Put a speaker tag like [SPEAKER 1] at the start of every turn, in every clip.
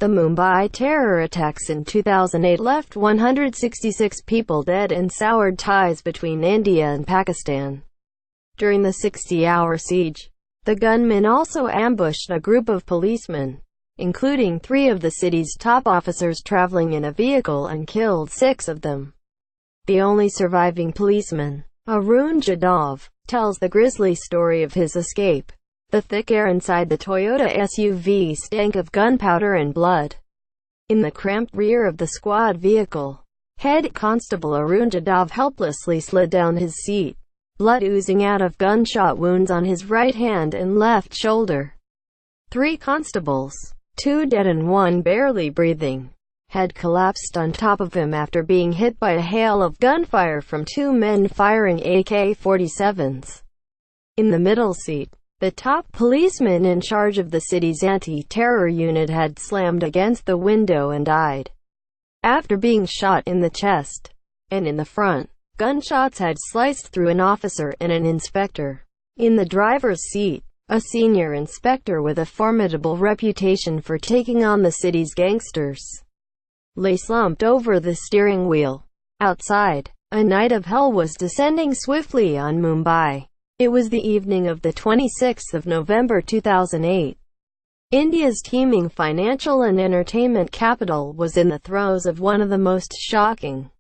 [SPEAKER 1] The Mumbai terror attacks in 2008 left 166 people dead and soured ties between India and Pakistan. During the 60-hour siege, the gunmen also ambushed a group of policemen, including 3 of the city's top officers traveling in a vehicle, and killed 6 of them. The only surviving policeman, Arun Jadhav, tells the grisly story of his escape. The thick air inside the Toyota SUV stank of gunpowder and blood. In the cramped rear of the squad vehicle, Head Constable Arun Jadhav helplessly slid down his seat, blood oozing out of gunshot wounds on his right hand and left shoulder. 3 constables, 2 dead and 1 barely breathing, had collapsed on top of him after being hit by a hail of gunfire from 2 men firing AK-47s. In the middle seat, the top policeman in charge of the city's anti-terror unit had slammed against the window and died after being shot in the chest. And in the front, gunshots had sliced through an officer and an inspector. In the driver's seat, a senior inspector with a formidable reputation for taking on the city's gangsters lay slumped over the steering wheel. Outside, a night of hell was descending swiftly on Mumbai. It was the evening of the 26th of November 2008. India's teeming financial and entertainment capital was in the throes of one of the most shocking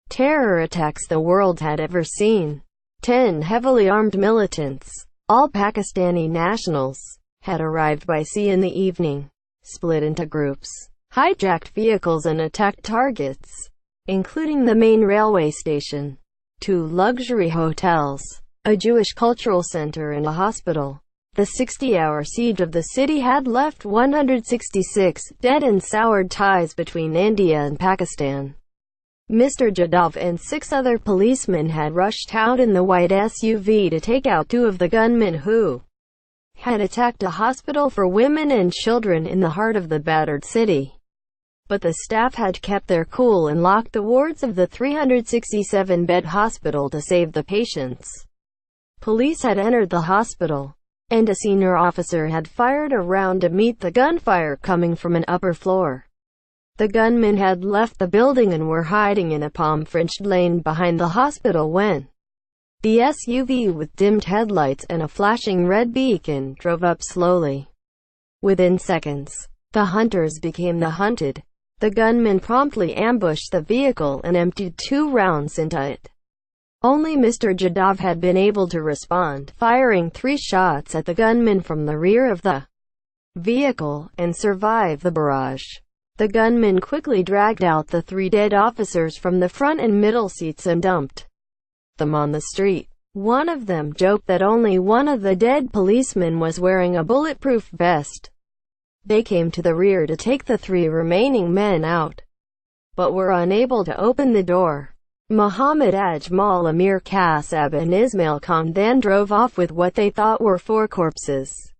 [SPEAKER 1] terror attacks the world had ever seen. 10 heavily armed militants, all Pakistani nationals, had arrived by sea in the evening, split into groups, hijacked vehicles and attacked targets, including the main railway station, 2 luxury hotels, a Jewish cultural center and a hospital. The 60-hour siege of the city had left 166 dead and soured ties between India and Pakistan. Mr. Jadhav and 6 other policemen had rushed out in the white SUV to take out 2 of the gunmen who had attacked a hospital for women and children in the heart of the battered city. But the staff had kept their cool and locked the wards of the 367-bed hospital to save the patients. Police had entered the hospital, and a senior officer had fired a round to meet the gunfire coming from an upper floor. The gunmen had left the building and were hiding in a palm-fringed lane behind the hospital when the SUV with dimmed headlights and a flashing red beacon drove up slowly. Within seconds, the hunters became the hunted. The gunmen promptly ambushed the vehicle and emptied 2 rounds into it. Only Mr. Jadhav had been able to respond, firing 3 shots at the gunmen from the rear of the vehicle, and survive the barrage. The gunmen quickly dragged out the 3 dead officers from the front and middle seats and dumped them on the street. One of them joked that only one of the dead policemen was wearing a bulletproof vest. They came to the rear to take the 3 remaining men out, but were unable to open the door. Muhammad Ajmal, Amir Kasab and Ismail Khan then drove off with what they thought were 4 corpses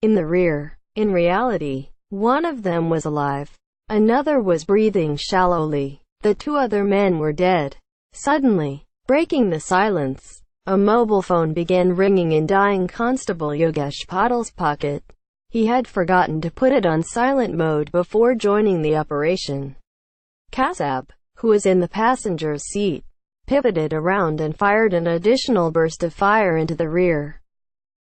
[SPEAKER 1] in the rear. In reality, one of them was alive. Another was breathing shallowly. The 2 other men were dead. Suddenly, breaking the silence, a mobile phone began ringing in dying Constable Yogesh Patil's pocket. He had forgotten to put it on silent mode before joining the operation. Kasab, who was in the passenger's seat, pivoted around and fired an additional burst of fire into the rear.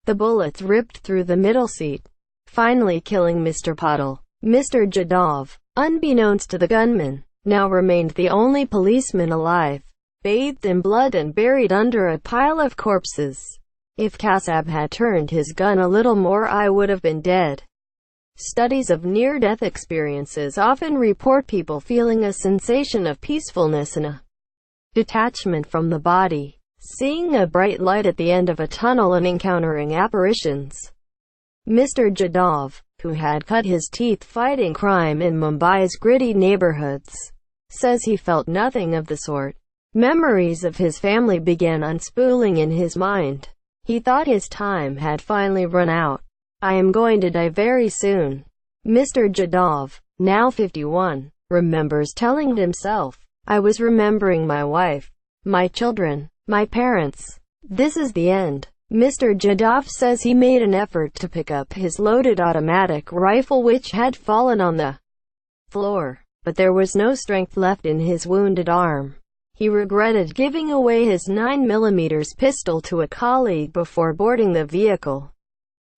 [SPEAKER 1] The bullets ripped through the middle seat, finally killing Mr. Patil. Mr. Jadhav, unbeknownst to the gunman, now remained the only policeman alive, bathed in blood and buried under a pile of corpses. If Kasab had turned his gun a little more, I would have been dead. Studies of near-death experiences often report people feeling a sensation of peacefulness and a detachment from the body, seeing a bright light at the end of a tunnel and encountering apparitions. Mr. Jadhav, who had cut his teeth fighting crime in Mumbai's gritty neighborhoods, says he felt nothing of the sort. Memories of his family began unspooling in his mind. He thought his time had finally run out. I am going to die very soon. Mr. Jadhav, now 51, remembers telling himself, I was remembering my wife, my children, my parents. This is the end. Mr. Jadhav says he made an effort to pick up his loaded automatic rifle which had fallen on the floor, but there was no strength left in his wounded arm. He regretted giving away his 9mm pistol to a colleague before boarding the vehicle.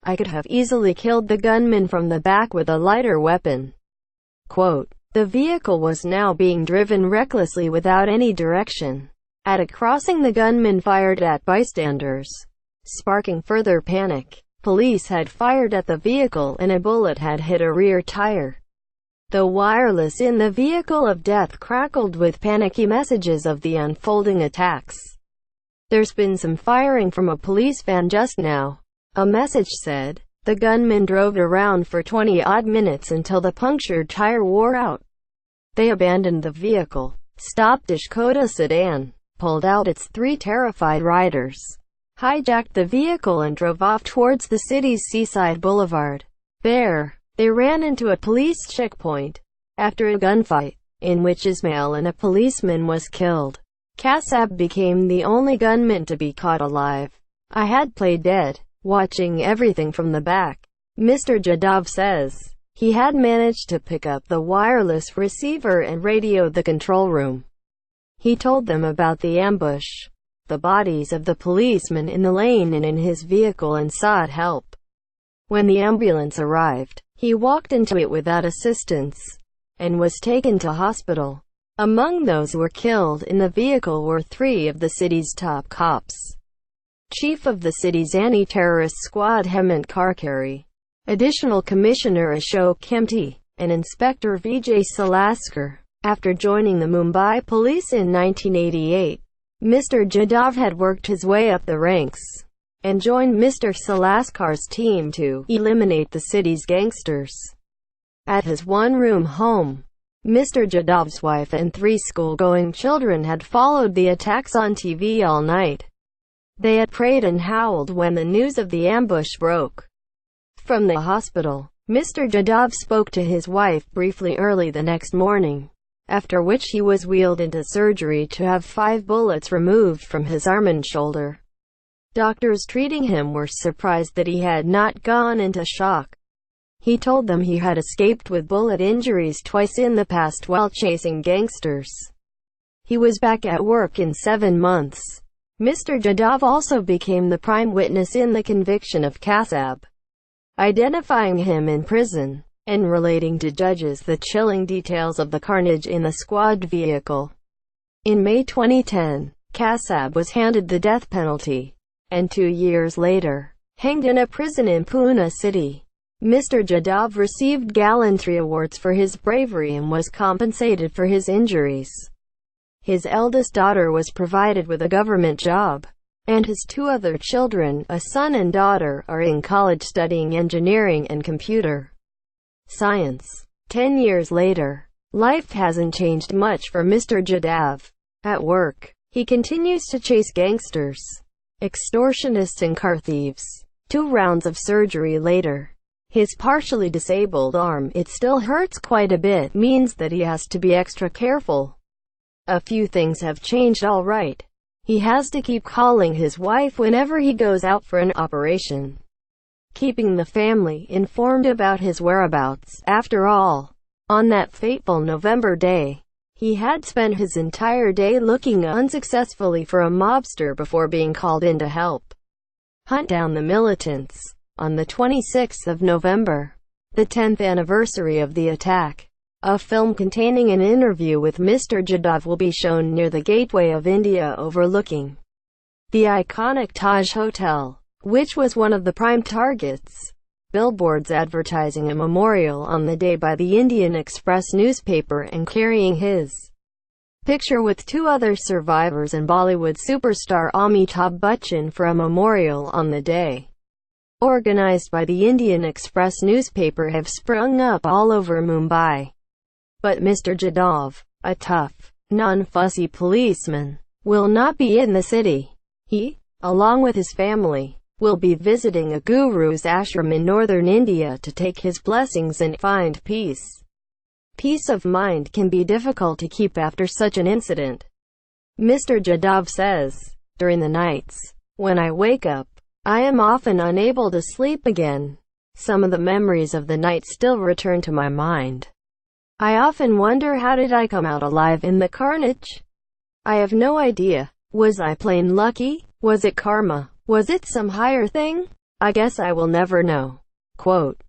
[SPEAKER 1] "I could have easily killed the gunman from the back with a lighter weapon." Quote, the vehicle was now being driven recklessly without any direction. At a crossing, the gunman fired at bystanders, sparking further panic. Police had fired at the vehicle and a bullet had hit a rear tire. The wireless in the vehicle of death crackled with panicky messages of the unfolding attacks. "There's been some firing from a police van just now," a message said. The gunman drove around for 20-odd minutes until the punctured tire wore out. They abandoned the vehicle, stopped a Skoda sedan, pulled out its 3 terrified riders, hijacked the vehicle and drove off towards the city's seaside boulevard. There, they ran into a police checkpoint. After a gunfight, in which Ismail and a policeman was killed, Kasab became the only gunman to be caught alive. "I had played dead, watching everything from the back," Mr. Jadhav says. He had managed to pick up the wireless receiver and radioed the control room. He told them about the ambush, the bodies of the policemen in the lane and in his vehicle, and sought help. When the ambulance arrived, he walked into it without assistance, and was taken to hospital. Among those who were killed in the vehicle were 3 of the city's top cops. Chief of the city's anti-terrorist squad Hemant Karkare, Additional Commissioner Ashok Kamte, and Inspector Vijay Salaskar. After joining the Mumbai police in 1988, Mr. Jadhav had worked his way up the ranks, and joined Mr. Salaskar's team to eliminate the city's gangsters. At his one-room home, Mr. Jadhav's wife and 3 school-going children had followed the attacks on TV all night. They had prayed and howled when the news of the ambush broke. From the hospital, Mr. Jadhav spoke to his wife briefly early the next morning, after which he was wheeled into surgery to have 5 bullets removed from his arm and shoulder. Doctors treating him were surprised that he had not gone into shock. He told them he had escaped with bullet injuries twice in the past while chasing gangsters. He was back at work in 7 months. Mr. Jadhav also became the prime witness in the conviction of Kasab, identifying him in prison, and relating to judges the chilling details of the carnage in the squad vehicle. In May 2010, Kasab was handed the death penalty, and 2 years later, hanged in a prison in Pune city. Mr. Jadhav received gallantry awards for his bravery and was compensated for his injuries. His eldest daughter was provided with a government job, and his 2 other children, a son and daughter, are in college studying engineering and computer science. 10 years later, life hasn't changed much for Mr. Jadhav. At work, he continues to chase gangsters, extortionists and car thieves. 2 rounds of surgery later, his partially disabled arm, it still hurts quite a bit, means that he has to be extra careful. A few things have changed all right. He has to keep calling his wife whenever he goes out for an operation, keeping the family informed about his whereabouts. After all, on that fateful November day, he had spent his entire day looking unsuccessfully for a mobster before being called in to help hunt down the militants. On the 26th of November, the 10th anniversary of the attack, a film containing an interview with Mr. Jadhav will be shown near the Gateway of India overlooking the iconic Taj Hotel, which was one of the prime targets. Billboards advertising a memorial on the day by the Indian Express newspaper and carrying his picture with 2 other survivors and Bollywood superstar Amitabh Bachchan for a memorial on the day, organized by the Indian Express newspaper, have sprung up all over Mumbai. But Mr. Jadhav, a tough, non-fussy policeman, will not be in the city. He, along with his family, will be visiting a guru's ashram in northern India to take his blessings and find peace. Peace of mind can be difficult to keep after such an incident. Mr. Jadhav says, "During the nights, when I wake up, I am often unable to sleep again. Some of the memories of the night still return to my mind. I often wonder, how did I come out alive in the carnage? I have no idea. Was I plain lucky? Was it karma? Was it some higher thing? I guess I will never know." Quote.